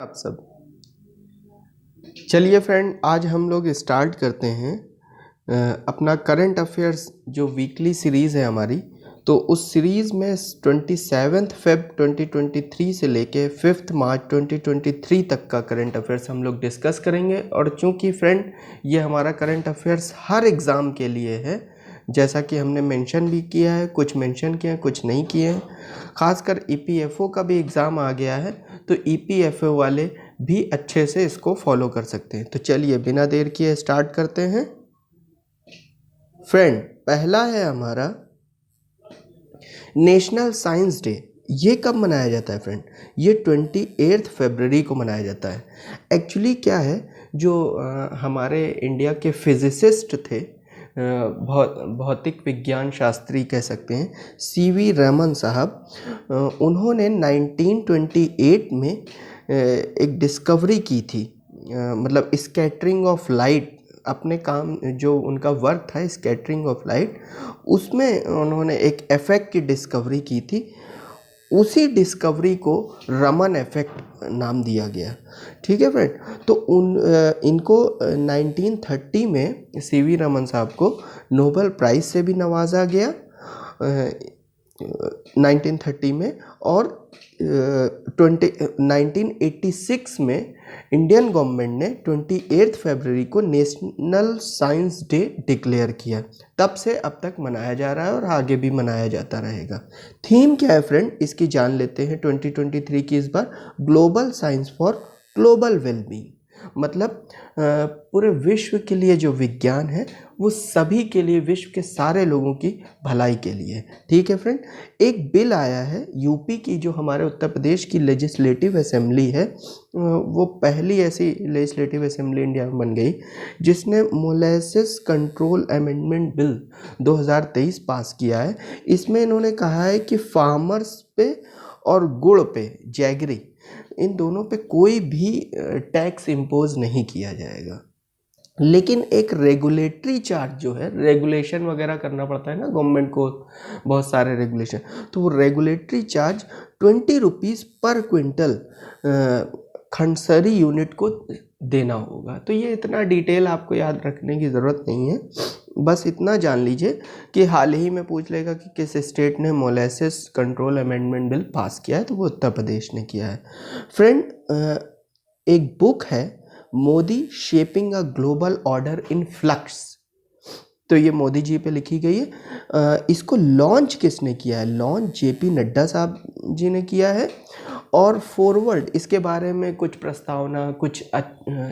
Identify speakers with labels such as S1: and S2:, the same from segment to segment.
S1: आप सब। चलिए फ्रेंड, आज हम लोग स्टार्ट करते हैं अपना करंट अफेयर्स जो वीकली सीरीज़ है हमारी। तो उस सीरीज़ में 27 फ़ेब 2023 से लेके 5 मार्च 2023 तक का करंट अफेयर्स हम लोग डिस्कस करेंगे। और चूंकि फ्रेंड ये हमारा करंट अफेयर्स हर एग्ज़ाम के लिए है, जैसा कि हमने मेंशन भी किया है, कुछ मेंशन किए हैं कुछ नहीं किए हैं। खासकर ईपीएफओ का भी एग्ज़ाम आ गया है, तो ईपीएफओ वाले भी अच्छे से इसको फॉलो कर सकते हैं। तो चलिए बिना देर किए स्टार्ट करते हैं। फ्रेंड, पहला है हमारा नेशनल साइंस डे। ये कब मनाया जाता है फ्रेंड? ये 28 फरवरी को मनाया जाता है। एक्चुअली क्या है, जो हमारे इंडिया के फिजिसिस्ट थे, भौतिक विज्ञान शास्त्री कह सकते हैं, सीवी रमन साहब, उन्होंने 1928 में एक डिस्कवरी की थी। मतलब स्कैटरिंग ऑफ लाइट, अपने काम जो उनका वर्क था स्कैटरिंग ऑफ लाइट, उसमें उन्होंने एक इफेक्ट की डिस्कवरी की थी। उसी डिस्कवरी को रमन इफेक्ट नाम दिया गया। ठीक है फ्रेंड। तो इनको 1930 में सीवी रमन साहब को नोबेल प्राइज़ से भी नवाजा गया 1930 में। और 1986 में इंडियन गवर्नमेंट ने 28 फरवरी को नेशनल साइंस डे डिक्लेयर किया। तब से अब तक मनाया जा रहा है और आगे भी मनाया जाता रहेगा। थीम क्या है फ्रेंड, इसकी जान लेते हैं 2023 की इस बार। Global science for global wellbeing. मतलब पूरे विश्व के लिए जो विज्ञान है वो सभी के लिए, विश्व के सारे लोगों की भलाई के लिए। ठीक है फ्रेंड। एक बिल आया है यूपी की, जो हमारे उत्तर प्रदेश की लेजिस्लेटिव असेंबली है, वो पहली ऐसी लेजिस्लेटिव असेंबली इंडिया में बन गई जिसने मोलेसेस कंट्रोल अमेंडमेंट बिल 2023 पास किया है। इसमें इन्होंने कहा है कि फार्मर्स पे और गुड़ पे, जैगरी, इन दोनों पे कोई भी टैक्स इम्पोज नहीं किया जाएगा। लेकिन एक रेगुलेटरी चार्ज जो है, रेगुलेशन वगैरह करना पड़ता है ना गवर्नमेंट को, बहुत सारे रेगुलेशन, तो वो रेगुलेटरी चार्ज 20 रुपीज़ पर क्विंटल खंडसरी यूनिट को देना होगा। तो ये इतना डिटेल आपको याद रखने की ज़रूरत नहीं है, बस इतना जान लीजिए कि हाल ही में पूछ लेगा कि किस स्टेट ने molasses control amendment bill pass किया है, तो वो उत्तर प्रदेश ने किया है। फ्रेंड, एक बुक है Modi shaping a global order in flux. तो ये मोदी जी पे लिखी गई है। इसको लॉन्च किसने किया है? लॉन्च जेपी नड्डा साहब जी ने किया है। और फॉरवर्ड इसके बारे में कुछ प्रस्तावना, कुछ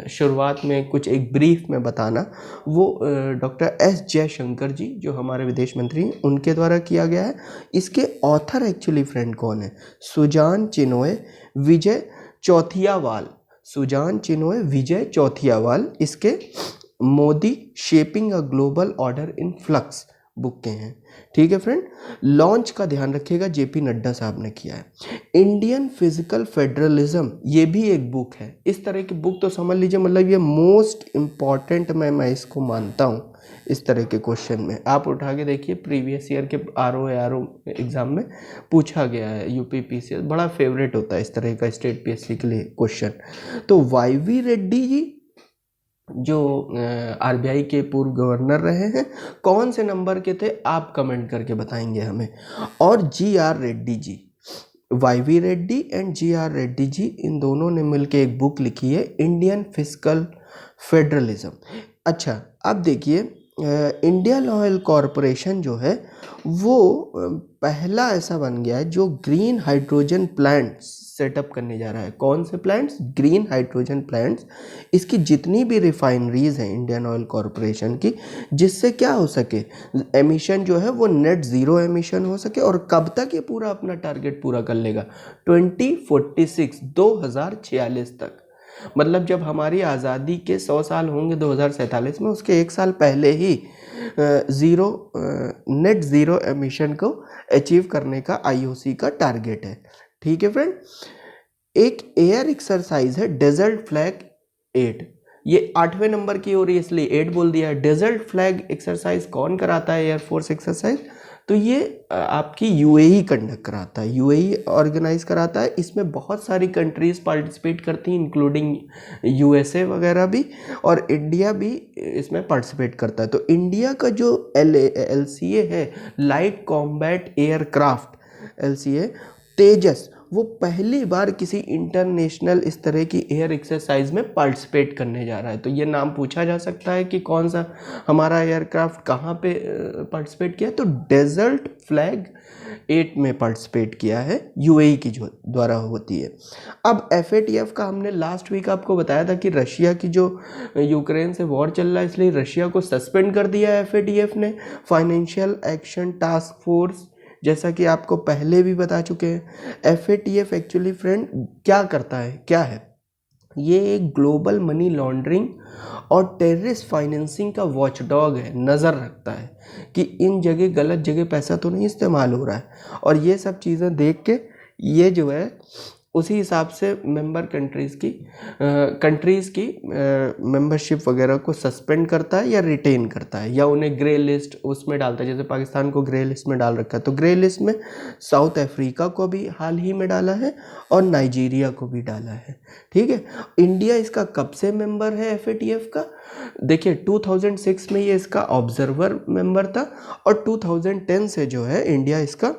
S1: शुरुआत में कुछ एक ब्रीफ में बताना, वो डॉक्टर एस जयशंकर जी जो हमारे विदेश मंत्री हैं उनके द्वारा किया गया है। इसके ऑथर एक्चुअली फ्रेंड कौन है? सुजान चिनोय विजय चौथियावाल। सुजान चिनोय विजय चौथियावाल इसके Modi shaping a global order in flux book के हैं। ठीक है फ्रेंड। लॉन्च का ध्यान रखिएगा, जेपी नड्डा साहब ने किया है। इंडियन फिजिकल फेडरलिज्म, ये भी एक बुक है। इस तरह की बुक तो समझ लीजिए, मतलब ये मोस्ट इम्पॉर्टेंट मैं इसको मानता हूँ। इस तरह के क्वेश्चन में आप उठा के देखिए, प्रीवियस ईयर के आरओ एग्ज़ाम में पूछा गया है। यूपी पीसीएस बड़ा फेवरेट होता है इस तरह का स्टेट पीएससी के लिए क्वेश्चन। तो वाईवी रेड्डी जी जो आरबीआई के पूर्व गवर्नर रहे हैं, कौन से नंबर के थे आप कमेंट करके बताएंगे हमें। और G R Reddy ji, Y V Reddy and G R Reddy ji, इन दोनों ने मिलकर एक बुक लिखी है इंडियन फिजिकल फेडरलिज्म। अच्छा, अब देखिए, इंडियन ऑयल कॉरपोरेशन जो है वो पहला ऐसा बन गया है जो ग्रीन हाइड्रोजन प्लांट्स सेटअप करने जा रहा है। कौन से प्लांट्स? Green hydrogen plants. इसकी जितनी भी रिफाइनरीज हैं इंडियन ऑयल कॉरपोरेशन की, जिससे क्या हो सके, एमिशन जो है वो नेट ज़ीरो एमिशन हो सके। और कब तक ये पूरा अपना टारगेट पूरा कर लेगा? 2046, 2046 तक। मतलब जब हमारी आज़ादी के 100 साल होंगे 2047 में, उसके एक साल पहले ही नेट ज़ीरो एमिशन को अचीव करने का आईओसी का टारगेट है। ठीक है फ्रेंड। एक एयर एक्सरसाइज है डेजर्ट फ्लैग 8। ये 8वें नंबर की हो रही है इसलिए 8 बोल दिया है। डेजर्ट फ्लैग एक्सरसाइज कौन कराता है? एयरफोर्स एक्सरसाइज तो ये आपकी यूएई कंडक्ट कराता है, यूएई ऑर्गेनाइज कराता है। इसमें बहुत सारी कंट्रीज़ पार्टिसिपेट करती हैं इंक्लूडिंग यूएसए वगैरह भी, और इंडिया भी इसमें पार्टिसिपेट करता है। तो इंडिया का जो एलसीए है, लाइट कॉम्बैट एयरक्राफ्ट एलसीए तेजस, वो पहली बार किसी इंटरनेशनल इस तरह की एयर एक्सरसाइज में पार्टिसिपेट करने जा रहा है। तो ये नाम पूछा जा सकता है कि कौन सा हमारा एयरक्राफ्ट कहाँ पे पार्टिसिपेट किया है, तो डेजर्ट फ्लैग 8 में पार्टिसिपेट किया है, यूएई की जो द्वारा होती है। अब एफएटीएफ का हमने लास्ट वीक आपको बताया था कि रशिया की जो यूक्रेन से वॉर चल रहा है, इसलिए रशिया को सस्पेंड कर दिया है एफएटीएफ ने, फाइनेंशियल एक्शन टास्क फोर्स, जैसा कि आपको पहले भी बता चुके हैं। एफएटीएफ एक्चुअली फ्रेंड क्या करता है, क्या है, ये एक ग्लोबल मनी लॉन्ड्रिंग और टेररिस्ट फाइनेंसिंग का वॉचडॉग है, नज़र रखता है कि इन जगह गलत जगह पैसा तो नहीं इस्तेमाल हो रहा है। और ये सब चीज़ें देख के ये जो है उसी हिसाब से मेंबर कंट्रीज़ की मेंबरशिप वगैरह को सस्पेंड करता है या रिटेन करता है, या उन्हें ग्रे लिस्ट उसमें डालता है। जैसे पाकिस्तान को ग्रे लिस्ट में डाल रखा है, तो ग्रे लिस्ट में साउथ अफ्रीका को भी हाल ही में डाला है और नाइजीरिया को भी डाला है। ठीक है, इंडिया इसका कब से मेंबर है एफएटीएफ का? देखिए 2006 में ये इसका ऑब्जर्वर मेंबर था, और 2010 से जो है इंडिया इसका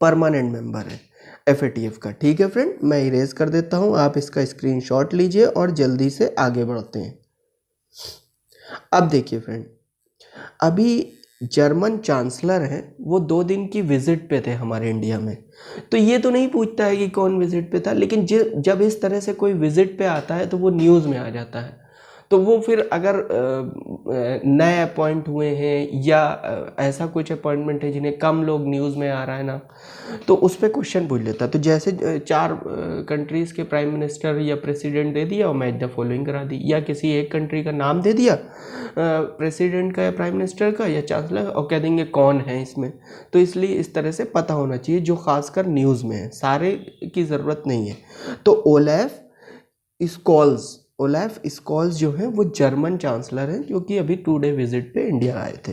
S1: परमानेंट मेंबर है एफएटीएफ का। ठीक है फ्रेंड, मैं इरेज कर देता हूँ, आप इसका स्क्रीनशॉट लीजिए और जल्दी से आगे बढ़ते हैं। अब देखिए फ्रेंड, अभी जर्मन चांसलर हैं, वो 2 दिन की विजिट पे थे हमारे इंडिया में। तो ये तो नहीं पूछता है कि कौन विजिट पे था, लेकिन जब इस तरह से कोई विजिट पे आता है तो वो न्यूज़ में आ जाता है। तो वो फिर अगर नए अपॉइंट हुए हैं या ऐसा कुछ अपॉइंटमेंट है जिन्हें कम लोग न्यूज़ में आ रहा है ना, तो उस पर क्वेश्चन पूछ लेता। तो जैसे 4 कंट्रीज़ के प्राइम मिनिस्टर या प्रेसिडेंट दे दिया और मैच द फॉलोइंग करा दी, या किसी एक कंट्री का नाम दे दिया प्रेसिडेंट का या प्राइम मिनिस्टर का या चांसलर, और कह देंगे कौन है इसमें। तो इसलिए इस तरह से पता होना चाहिए जो खासकर न्यूज़ में है, सारे की ज़रूरत नहीं है। तो ओलेफ स्कॉल्स जो हैं वो जर्मन चांसलर हैं, जो कि अभी 2 डे विजिट पे इंडिया आए थे।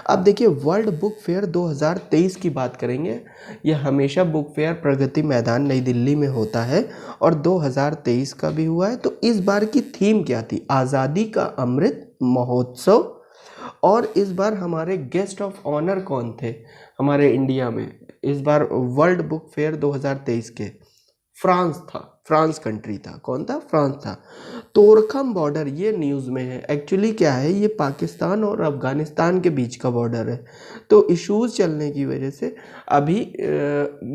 S1: अब देखिए वर्ल्ड बुक फेयर 2023 की बात करेंगे। यह हमेशा बुक फेयर प्रगति मैदान नई दिल्ली में होता है और 2023 का भी हुआ है। तो इस बार की थीम क्या थी? आज़ादी का अमृत महोत्सव। और इस बार हमारे गेस्ट ऑफ ऑनर कौन थे हमारे इंडिया में इस बार वर्ल्ड बुक फेयर 2023 के? फ्रांस कंट्री था। कौन था? फ्रांस था। तोरखम बॉर्डर ये न्यूज़ में है। एक्चुअली क्या है, ये पाकिस्तान और अफ़गानिस्तान के बीच का बॉर्डर है। तो इश्यूज़ चलने की वजह से अभी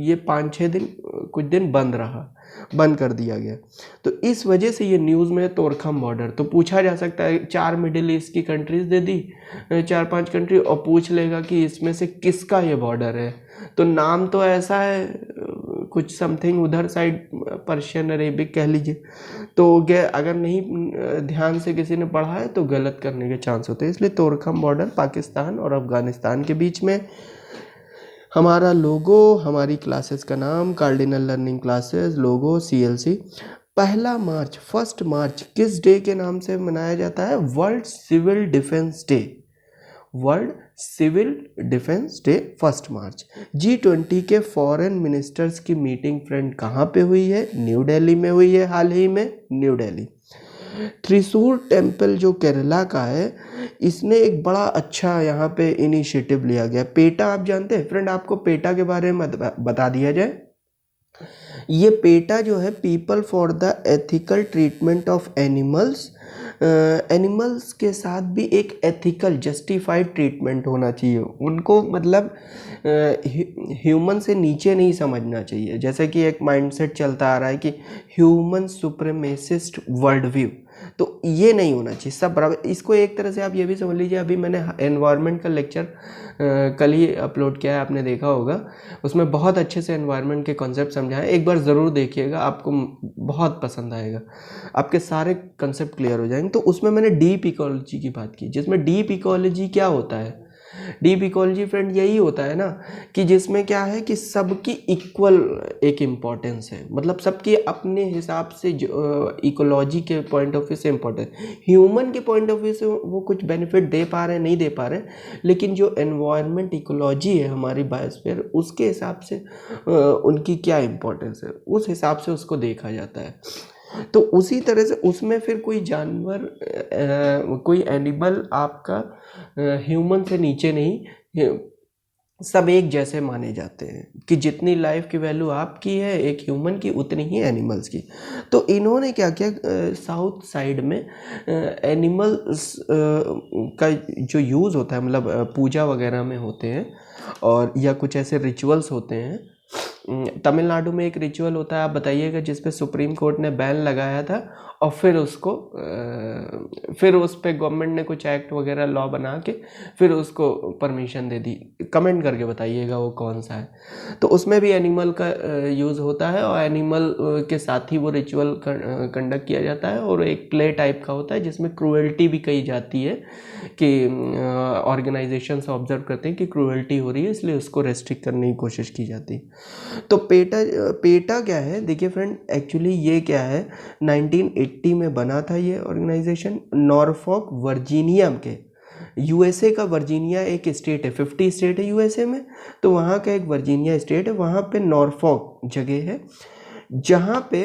S1: ये 5-6 दिन कुछ दिन बंद कर दिया गया। तो इस वजह से ये न्यूज़ में है तोरखम बॉर्डर। तो पूछा जा सकता है 4 मिडिल ईस्ट की कंट्रीज़ दे दी, 4-5 कंट्री, और पूछ लेगा कि इसमें से किसका ये बॉर्डर है। तो नाम तो ऐसा है कुछ समथिंग उधर साइड पर्शियन अरेबिक कह लीजिए। तो अगर नहीं ध्यान से किसी ने पढ़ा है तो गलत करने के चांस होते हैं। इसलिए तोरखम बॉर्डर पाकिस्तान और अफ़गानिस्तान के बीच में। हमारा लोगो, हमारी क्लासेस का नाम cardinal learning classes, logo CLC। 1 March किस डे के नाम से मनाया जाता है? World civil defence day. World civil defence day 1 March. G20 के फॉरेन मिनिस्टर्स की मीटिंग फ्रेंड कहाँ पे हुई है? न्यू दिल्ली में हुई है, हाल ही में न्यू दिल्ली। त्रिशूर टेम्पल जो केरला का है, इसने एक बड़ा अच्छा यहाँ पे इनिशिएटिव लिया गया। पेटा आप जानते हैं फ्रेंड? आपको पेटा के बारे में बता दिया जाए। ये पेटा जो है people for the ethical treatment of animals के साथ भी एक एथिकल जस्टिफाइड ट्रीटमेंट होना चाहिए उनको। मतलब ह्यूमन से नीचे नहीं समझना चाहिए। जैसे कि एक माइंडसेट चलता आ रहा है कि ह्यूमन सुप्रीमेसिस्ट वर्ल्ड व्यू, तो ये नहीं होना चाहिए, सब बराबर। इसको एक तरह से आप ये भी समझ लीजिए, अभी मैंने एनवायरनमेंट का लेक्चर कल ही अपलोड किया है, आपने देखा होगा। उसमें बहुत अच्छे से एनवायरनमेंट के कॉन्सेप्ट समझाए, एक बार ज़रूर देखिएगा, आपको बहुत पसंद आएगा, आपके सारे कॉन्सेप्ट क्लियर हो जाएंगे। तो उसमें मैंने डीप इकोलॉजी की बात की, जिसमें डीप इकोलॉजी क्या होता है? डीप इकोलॉजी फ्रेंड यही होता है ना कि जिसमें क्या है कि सबकी इक्वल एक इम्पोर्टेंस है, मतलब सबकी अपने हिसाब से इकोलॉजी के पॉइंट ऑफ व्यू से इम्पोर्टेंस, ह्यूमन के पॉइंट ऑफ व्यू से वो कुछ बेनिफिट दे पा रहे हैं नहीं दे पा रहे हैं, लेकिन जो एनवायरनमेंट इकोलॉजी है हमारी बायोस्फीयर, उसके हिसाब से उनकी क्या इम्पोर्टेंस है, उस हिसाब से उसको देखा जाता है। तो उसी तरह से उसमें फिर कोई जानवर कोई एनिमल आपका ह्यूमन से नीचे नहीं, सब एक जैसे माने जाते हैं कि जितनी लाइफ की वैल्यू आपकी है एक ह्यूमन की, उतनी ही एनिमल्स की। तो इन्होंने क्या किया, साउथ साइड में एनिमल्स का जो यूज़ होता है, मतलब पूजा वगैरह में होते हैं और या कुछ ऐसे रिचुअल्स होते हैं। तमिलनाडु में एक रिचुअल होता है, आप बताइएगा, जिस पे सुप्रीम कोर्ट ने बैन लगाया था और फिर उसको फिर उस पे गवर्नमेंट ने कुछ एक्ट वगैरह लॉ बना के फिर उसको परमिशन दे दी। कमेंट करके बताइएगा वो कौन सा है। तो उसमें भी एनिमल का यूज़ होता है और एनिमल के साथ ही वो रिचुअल कंडक्ट किया जाता है, और एक प्ले टाइप का होता है जिसमें क्रूएल्टी भी कही जाती है कि ऑर्गेनाइजेशंस ऑब्जर्व करते हैं कि क्रूएल्टी हो रही है, इसलिए उसको रेस्ट्रिक्ट करने की कोशिश की जाती है। तो पेटा क्या है, देखिए फ्रेंड, एक्चुअली ये क्या है, 1980 में बना था ये ऑर्गेनाइजेशन, नॉरफॉक वर्जीनिया के, यूएसए का वर्जीनिया एक स्टेट है, 50 स्टेट है यूएसए में, तो वहाँ का एक वर्जीनिया स्टेट है, वहाँ पे नॉरफॉक जगह है जहाँ पे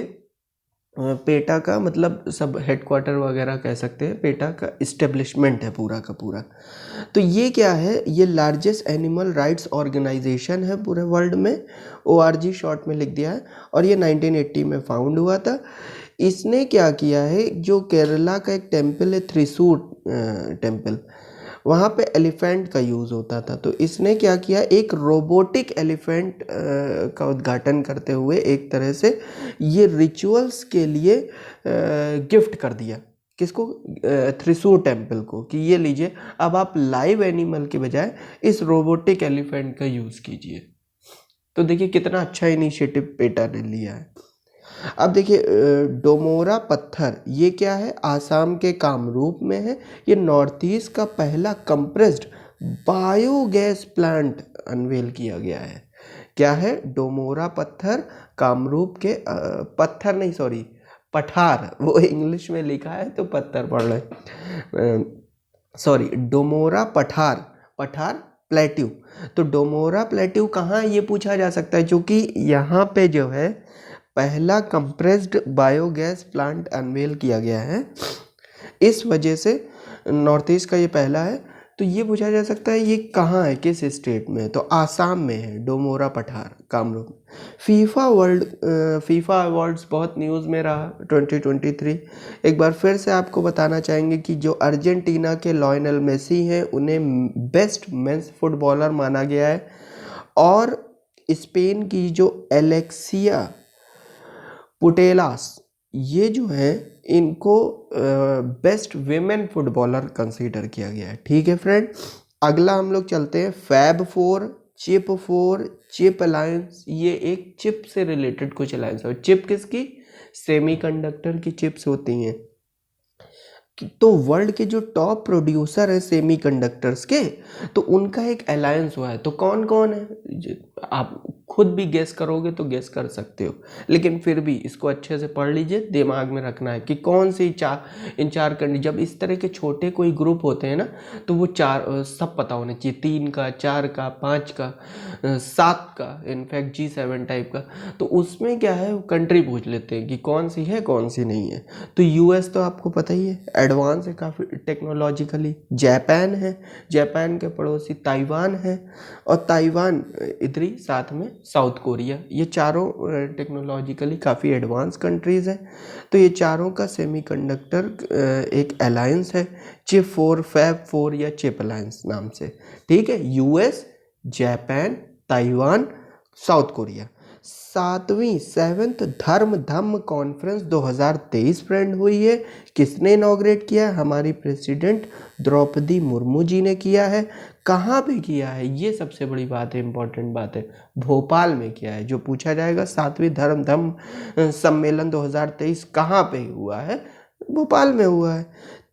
S1: पेटा का मतलब सब हेडक्वार्टर वगैरह कह सकते हैं, पेटा का इस्टेब्लिशमेंट है पूरा का पूरा। तो ये क्या है, ये लार्जेस्ट एनिमल राइट्स ऑर्गेनाइजेशन है पूरे वर्ल्ड में, ORG शॉर्ट में लिख दिया है, और ये 1980 में फाउंड हुआ था। इसने क्या किया है, जो केरला का एक टेम्पल है, थ्रिसूर टेम्पल, वहाँ पे एलिफेंट का यूज़ होता था, तो इसने क्या किया, एक रोबोटिक एलिफेंट का उद्घाटन करते हुए एक तरह से ये रिचुअल्स के लिए गिफ्ट कर दिया। किसको? थ्रिसूर टेम्पल को, कि ये लीजिए, अब आप लाइव एनिमल के बजाय इस रोबोटिक एलिफेंट का यूज़ कीजिए। तो देखिए कितना अच्छा इनिशिएटिव पेटा ने लिया है। अब देखिए डोमोरा पत्थर, ये क्या है, आसाम के कामरूप में है, ये नॉर्थ ईस्ट का पहला कंप्रेस्ड बायोगैस प्लांट अनवेल किया गया है। क्या है? डोमोरा पत्थर, कामरूप के पत्थर नहीं सॉरी पठार, वो इंग्लिश में लिखा है तो पत्थर पढ़ रहे, सॉरी डोमोरा पठार, पठार प्लेट्यू। तो डोमोरा प्लेट्यू कहाँ है ये पूछा जा सकता है, क्योंकि यहाँ पे जो है पहला कंप्रेस्ड बायोगैस प्लांट अनवेल किया गया है, इस वजह से नॉर्थ ईस्ट का ये पहला है। तो ये पूछा जा सकता है ये कहाँ है, किस स्टेट में है, तो आसाम में है, डोमोरा पठार, कामरूप। फीफा अवार्ड्स बहुत न्यूज़ में रहा 2023। एक बार फिर से आपको बताना चाहेंगे कि जो अर्जेंटीना के लायनल मेसी हैं उन्हें बेस्ट मेंस फुटबॉलर माना गया है, और स्पेन की जो एलेक्सिया पुटेलास, ये जो है इनको बेस्ट विमेन फुटबॉलर कंसीडर किया गया है। ठीक है फ्रेंड, अगला हम लोग चलते हैं फैब4, चिप4, चिप अलायंस। ये एक चिप से रिलेटेड कुछ अलायंस है। चिप किसकी? सेमीकंडक्टर की चिप्स होती हैं। तो वर्ल्ड के जो टॉप प्रोड्यूसर है सेमीकंडक्टर्स के, तो उनका एक अलायंस हुआ है। तो कौन कौन है, आप खुद भी गेस करोगे तो गेस कर सकते हो, लेकिन फिर भी इसको अच्छे से पढ़ लीजिए, दिमाग में रखना है कि कौन सी इन चार कंट्री। जब इस तरह के छोटे कोई ग्रुप होते हैं ना, तो वो चार सब पता होना चाहिए, 3 का, 4 का, 5 का, 7 का, इनफैक्ट G7 टाइप का। तो उसमें क्या है, कंट्री पूछ लेते हैं कि कौन सी है कौन सी नहीं है। तो US तो आपको पता ही है, एडवांस है काफ़ी टेक्नोलॉजिकली। जापान है, जापान के पड़ोसी ताइवान है, और ताइवान इधर ही साथ में साउथ कोरिया। ये चारों टेक्नोलॉजिकली काफ़ी एडवांस कंट्रीज़ हैं। तो ये चारों का सेमीकंडक्टर एक अलायंस है, चिप4, फैब4 या चिप अलायंस नाम से। ठीक है, US, Japan, Taiwan, South Korea. 7वीं धम्म कॉन्फ्रेंस 2023 फ्रेंड हुई है। किसने इनॉग्रेट किया? हमारी प्रेसिडेंट द्रौपदी मुर्मू जी ने किया है। कहाँ पे किया है, ये सबसे बड़ी बात है, इम्पोर्टेंट बात है। भोपाल में किया है। जो पूछा जाएगा 7वीं धम्म सम्मेलन 2023 कहाँ पे हुआ है? भोपाल में हुआ है।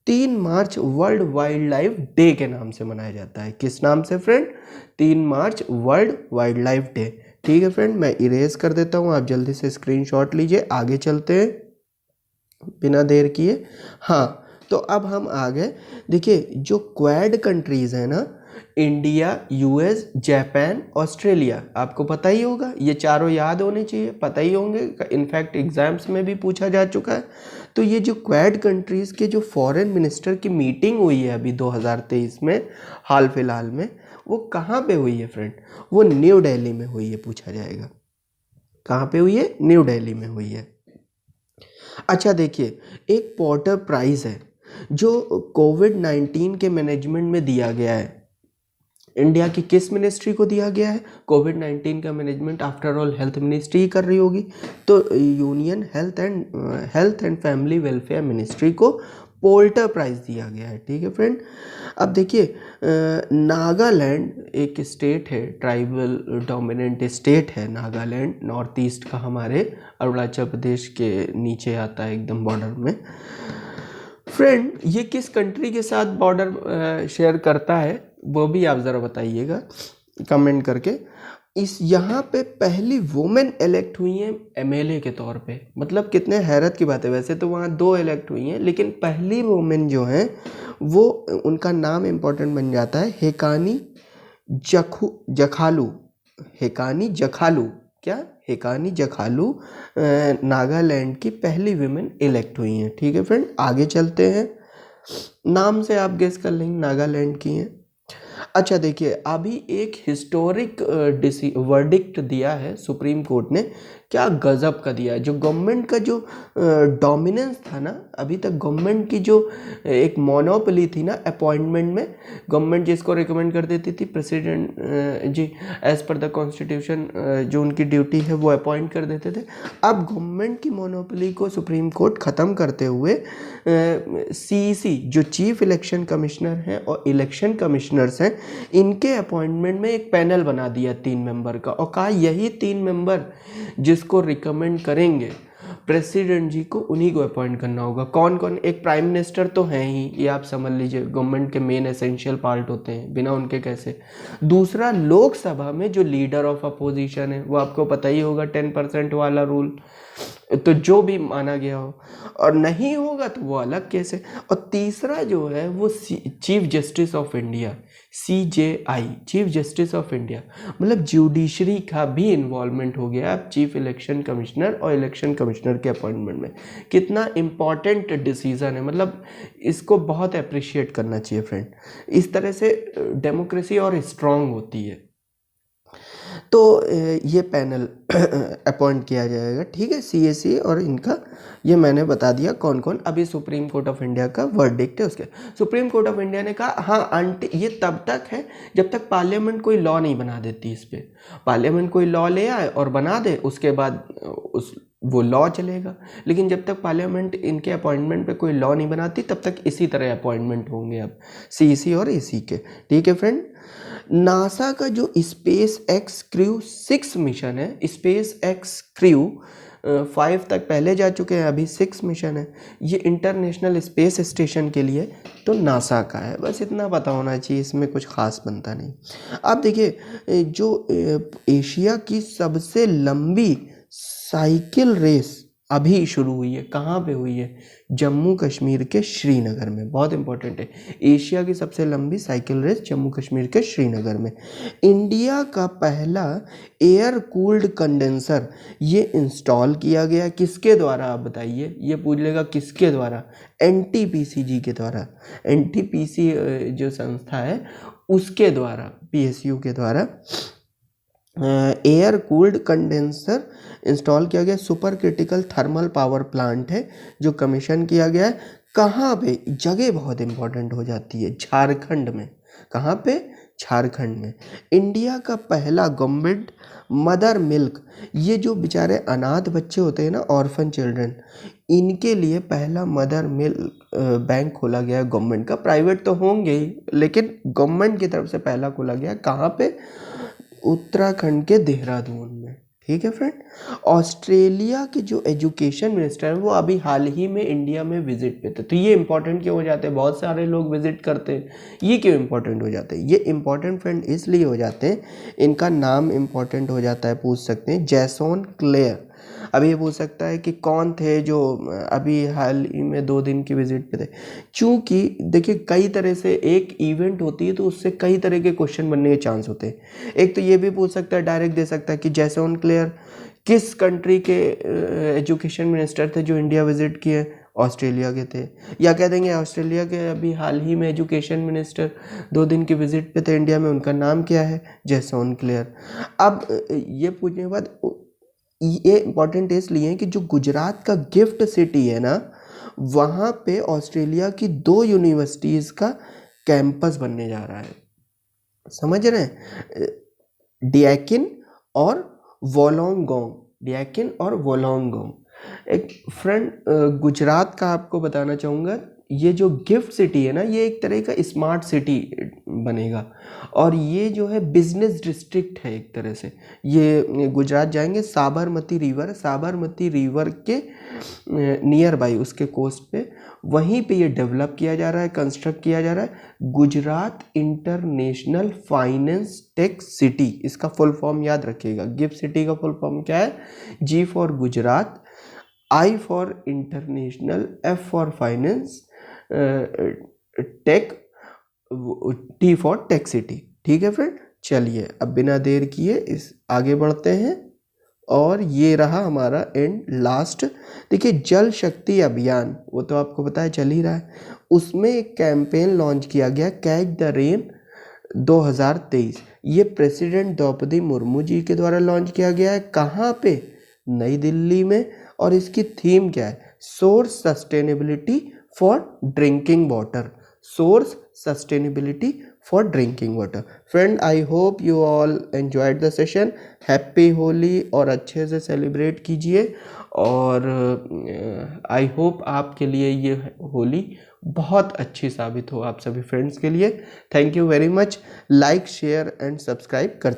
S1: 3 मार्च वर्ल्ड वाइल्ड लाइफ डे के नाम से मनाया जाता है। किस नाम से फ्रेंड? 3 मार्च वर्ल्ड वाइल्ड लाइफ डे। ठीक है फ्रेंड, मैं इरेज कर देता हूँ, आप जल्दी से स्क्रीनशॉट लीजिए। आगे चलते हैं बिना देर किए। हाँ, तो अब हम आ गए। देखिए जो क्वाड कंट्रीज़ हैं ना, इंडिया, यूएस, जापान, ऑस्ट्रेलिया, आपको पता ही होगा, ये चारों याद होने चाहिए, पता ही होंगे, इनफैक्ट एग्जाम्स में भी पूछा जा चुका है। तो ये जो क्वाड कंट्रीज़ के जो फॉरेन मिनिस्टर की मीटिंग हुई है अभी 2023 में, हाल फिलहाल में, वो कहाँ पे हुई है फ्रेंड? वो न्यू दिल्ली में हुई है, पूछा जाएगा। कहाँ पे हुई है? न्यू दिल्ली में हुई है। अच्छा देखिए, एक पॉटर प्राइज़ है जो कोविड-19 के मैनेजमेंट में दिया गया है। इंडिया की किस मिनिस्ट्री को दिया गया है? कोविड-19 का management after all health ministry ही कर रही होगी, तो union health and family welfare ministry को पोल्टर प्राइज़ दिया गया है। ठीक है फ्रेंड। अब देखिए, नागालैंड एक स्टेट है, ट्राइबल डोमिनेंट स्टेट है नागालैंड, नॉर्थ ईस्ट का, हमारे अरुणाचल प्रदेश के नीचे आता है, एकदम बॉर्डर में। फ्रेंड ये किस कंट्री के साथ बॉर्डर शेयर करता है, वो भी आप ज़रा बताइएगा कमेंट करके। इस यहाँ पे पहली वुमेन इलेक्ट हुई हैं एमएलए के तौर पे, मतलब कितने हैरत की बात है। वैसे तो वहाँ 2 इलेक्ट हुई हैं, लेकिन पहली वुमेन जो हैं वो, उनका नाम इम्पोर्टेंट बन जाता है, हेकानी जखालू। हेकानी जखालू, क्या? हेकानी जखालू नागालैंड की पहली विमेन इलेक्ट हुई हैं। ठीक है फ्रेंड, आगे चलते हैं। नाम से आप गेस कर लेंगे नागालैंड की हैं। अच्छा देखिए, अभी एक हिस्टोरिक वर्डिक्ट दिया है सुप्रीम कोर्ट ने, क्या गज़ब का दिया है। जो गवर्नमेंट का जो डोमिनेंस था ना, अभी तक गवर्नमेंट की जो एक मोनोपोली थी ना अपॉइंटमेंट में, गवर्नमेंट जिसको रिकमेंड कर देती थी प्रेसिडेंट जी, एज़ पर द कॉन्स्टिट्यूशन जो उनकी ड्यूटी है वो अपॉइंट कर देते थे। अब गवर्नमेंट की मोनोपोली को सुप्रीम कोर्ट ख़त्म करते हुए सीईसी जो चीफ इलेक्शन कमिश्नर हैं और इलेक्शन कमिश्नर्स हैं, इनके अपॉइंटमेंट में एक पैनल बना दिया 3 मेंबर का, और कहा यही 3 मेंबर जिसको रिकमेंड करेंगे प्रेसिडेंट जी को, उन्हीं को अपॉइंट करना होगा। कौन कौन? एक प्राइम मिनिस्टर तो हैं ही, ये आप समझ लीजिए, गवर्नमेंट के मेन एसेंशियल पार्ट होते हैं, बिना उनके कैसे। दूसरा, लोकसभा में जो लीडर ऑफ अपोजिशन है, वो आपको पता ही होगा 10% वाला रूल, तो जो भी माना गया हो, और नहीं होगा तो वो अलग केस है। और तीसरा जो है वो chief justice of India, CJI, chief justice of India, मतलब जुडिशरी का भी इन्वॉल्वमेंट हो गया अब चीफ इलेक्शन कमिश्नर और इलेक्शन कमिश्नर के अपॉइंटमेंट में। कितना इम्पॉर्टेंट डिसीज़न है, मतलब इसको बहुत अप्रिशिएट करना चाहिए फ्रेंड। इस तरह से डेमोक्रेसी और स्ट्रांग होती है। तो ये पैनल अपॉइंट किया जाएगा। ठीक है, CAC, और इनका ये मैंने बता दिया कौन कौन। अभी सुप्रीम कोर्ट ऑफ इंडिया का वर्डिक्ट है, उसके सुप्रीम कोर्ट ऑफ इंडिया ने कहा हाँ ये तब तक है जब तक पार्लियामेंट कोई लॉ नहीं बना देती इस पर। पार्लियामेंट कोई लॉ ले आए और बना दे, उसके बाद वो लॉ चलेगा। लेकिन जब तक पार्लियामेंट इनके अपॉइंटमेंट पे कोई लॉ नहीं बनाती, तब तक इसी तरह अपॉइंटमेंट होंगे अब CEC और AC के। ठीक है फ्रेंड। नासा का जो स्पेस एक्स क्रू 6 मिशन है, स्पेस एक्स क्रू 5 तक पहले जा चुके हैं, अभी 6 मिशन है, ये इंटरनेशनल स्पेस स्टेशन के लिए तो नासा का है। बस इतना पता होना चाहिए, इसमें कुछ खास बनता नहीं। अब देखिए, जो एशिया की सबसे लंबी साइकिल रेस अभी शुरू हुई है, कहाँ पे हुई है? जम्मू कश्मीर के श्रीनगर में। बहुत इंपॉर्टेंट है, एशिया की सबसे लंबी साइकिल रेस जम्मू कश्मीर के श्रीनगर में। इंडिया का पहला एयर कूल्ड कंडेंसर ये इंस्टॉल किया गया, किसके द्वारा? आप बताइए, ये पूछ लेगा किसके द्वारा? NTPC के द्वारा। NTPC जो संस्था है उसके द्वारा, PSU के द्वारा एयर कूल्ड कंडेंसर इंस्टॉल किया गया। Super critical thermal power plant है जो कमीशन किया गया है। कहाँ पे? जगह बहुत इंपॉर्टेंट हो जाती है, झारखंड में। कहाँ पे? झारखंड में। इंडिया का पहला गवर्नमेंट मदर मिल्क, ये जो बेचारे अनाथ बच्चे होते हैं ना, ऑर्फन चिल्ड्रन, इनके लिए पहला मदर मिल्क बैंक खोला गया है गवर्नमेंट का। प्राइवेट तो होंगे ही, लेकिन गवर्नमेंट की तरफ से पहला खोला गया। कहाँ पे? उत्तराखंड के देहरादून में। ठीक है फ्रेंड। ऑस्ट्रेलिया के जो एजुकेशन मिनिस्टर हैं वो अभी हाल ही में इंडिया में विजिट पे थे। तो ये इंपॉर्टेंट क्यों हो जाते हैं, बहुत सारे लोग विजिट करते हैं, ये क्यों इंपॉर्टेंट हो जाते हैं? ये इंपॉर्टेंट फ्रेंड इसलिए हो जाते हैं, इनका नाम इंपॉर्टेंट हो जाता है, पूछ सकते हैं, जैसन क्लेयर। अभी ये पूछ सकता है कि कौन थे जो अभी हाल ही में 2 दिन की विजिट पे थे। चूँकि देखिए कई तरह से एक इवेंट होती है तो उससे कई तरह के क्वेश्चन बनने के चांस होते हैं। एक तो ये भी पूछ सकता है, डायरेक्ट दे सकता है कि जैसन क्लेयर किस कंट्री के एजुकेशन मिनिस्टर थे जो इंडिया विजिट किए, ऑस्ट्रेलिया के थे। या कह देंगे ऑस्ट्रेलिया के अभी हाल ही में एजुकेशन मिनिस्टर 2 दिन की विजिट पे थे इंडिया में, उनका नाम क्या है, जैसन क्लेयर। अब ये पूछने के बाद ये इंपॉर्टेंट इसलिए है कि जो गुजरात का गिफ्ट सिटी है ना, वहाँ पे ऑस्ट्रेलिया की 2 यूनिवर्सिटीज़ का कैंपस बनने जा रहा है, समझ रहे हैं, डियाकिन और वोलोंगोंग, डियाकिन और वोलोंगोंग। एक फ्रेंड गुजरात का आपको बताना चाहूँगा, ये जो गिफ्ट सिटी है ना, ये एक तरह का स्मार्ट सिटी बनेगा और ये जो है बिजनेस डिस्ट्रिक्ट है एक तरह से। ये गुजरात जाएंगे, साबरमती रिवर के नियर बाई, उसके कोस्ट पे, वहीं पे ये डेवलप किया जा रहा है, कंस्ट्रक्ट किया जा रहा है, Gujarat international finance tech city. इसका फुल फॉर्म याद रखिएगा, गिफ्ट सिटी का फुल फॉर्म क्या है, G for Gujarat, I for international, F for finance, tech, T for tech city. ठीक है फ्रेंड, चलिए अब बिना देर किए इस आगे बढ़ते हैं। और ये रहा हमारा एंड लास्ट। देखिए जल शक्ति अभियान, वो तो आपको पता है चल ही रहा है, उसमें एक कैंपेन लॉन्च किया गया, कैच द रेन 2023। ये प्रेसिडेंट द्रौपदी मुर्मू जी के द्वारा लॉन्च किया गया है। कहाँ पे, नई दिल्ली में। और इसकी थीम क्या है, source sustainability for drinking water, source sustainability for drinking water. Friend I hope you all enjoyed the session. Happy Holi और अच्छे से सेलिब्रेट कीजिए। और आई होप आपके लिए ये होली बहुत अच्छी साबित हो आप सभी फ्रेंड्स के लिए। Thank you very much. Like share and subscribe कर